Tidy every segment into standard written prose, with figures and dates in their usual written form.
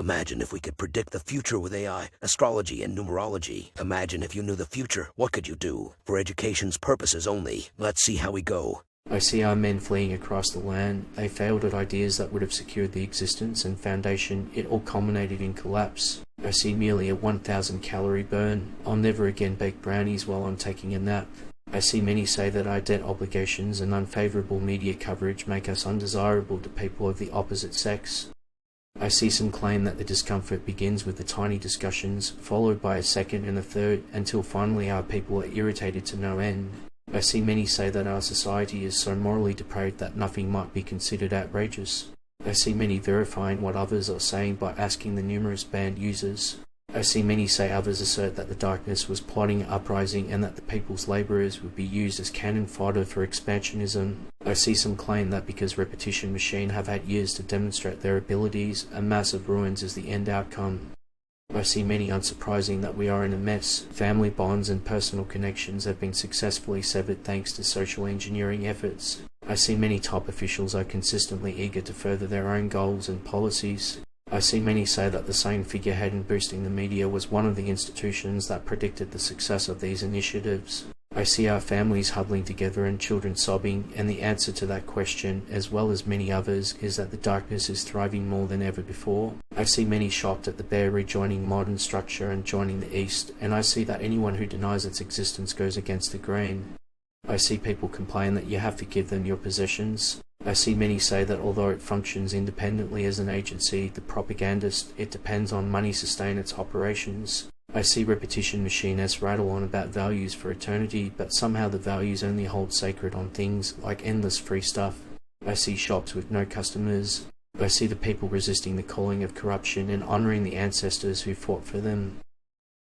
Imagine if we could predict the future with AI, astrology, and numerology. Imagine if you knew the future, what could you do? For education's purposes only. Let's see how we go. I see our men fleeing across the land. They failed at ideas that would have secured the existence and foundation. It all culminated in collapse. I see merely a 1,000 calorie burn. I'll never again bake brownies while I'm taking a nap. I see many say that our debt obligations and unfavourable media coverage make us undesirable to people of the opposite sex. I see some claim that the discomfort begins with the tiny discussions, followed by a second and a third, until finally our people are irritated to no end. I see many say that our society is so morally depraved that nothing might be considered outrageous. I see many verifying what others are saying by asking the numerous banned users. I see many say others assert that the darkness was plotting an uprising and that the people's labourers would be used as cannon fodder for expansionism. I see some claim that because repetition machine have had years to demonstrate their abilities, a mass of ruins is the end outcome. I see many unsurprising that we are in a mess. Family bonds and personal connections have been successfully severed thanks to social engineering efforts. I see many top officials are consistently eager to further their own goals and policies. I see many say that the same figurehead in boosting the media was one of the institutions that predicted the success of these initiatives. I see our families huddling together and children sobbing, and the answer to that question, as well as many others, is that the darkness is thriving more than ever before. I see many shocked at the bare rejoining modern structure and joining the East, and I see that anyone who denies its existence goes against the grain. I see people complain that you have to give them your possessions. I see many say that although it functions independently as an agency, the propagandist, it depends on money to sustain its operations. I see repetition machinists rattle on about values for eternity, but somehow the values only hold sacred on things like endless free stuff. I see shops with no customers. I see the people resisting the calling of corruption and honouring the ancestors who fought for them.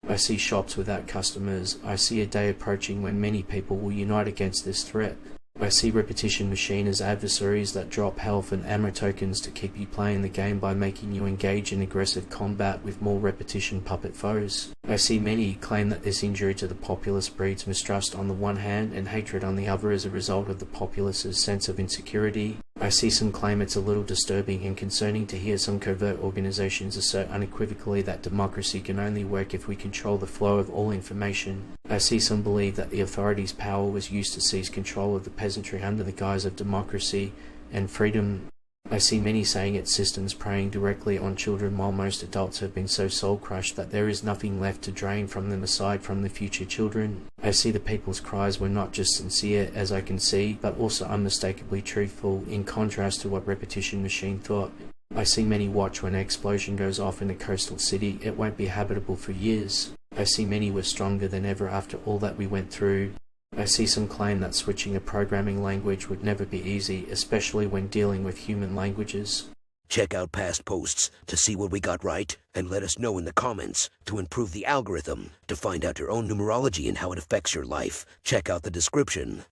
I see shops without customers. I see a day approaching when many people will unite against this threat. I see repetition machine as adversaries that drop health and ammo tokens to keep you playing the game by making you engage in aggressive combat with more repetition puppet foes. I see many claim that this injury to the populace breeds mistrust on the one hand and hatred on the other as a result of the populace's sense of insecurity. I see some claim it's a little disturbing and concerning to hear some covert organizations assert unequivocally that democracy can only work if we control the flow of all information. I see some believe that the authorities' power was used to seize control of the peasantry under the guise of democracy and freedom. I see many saying it's systems preying directly on children, while most adults have been so soul-crushed that there is nothing left to drain from them aside from the future children. I see the people's cries were not just sincere, as I can see, but also unmistakably truthful, in contrast to what repetition machine thought. I see many watch when an explosion goes off in a coastal city. It won't be habitable for years. I see many were stronger than ever after all that we went through. I see some claim that switching a programming language would never be easy, especially when dealing with human languages. Check out past posts to see what we got right, and let us know in the comments to improve the algorithm. To find out your own numerology and how it affects your life, check out the description.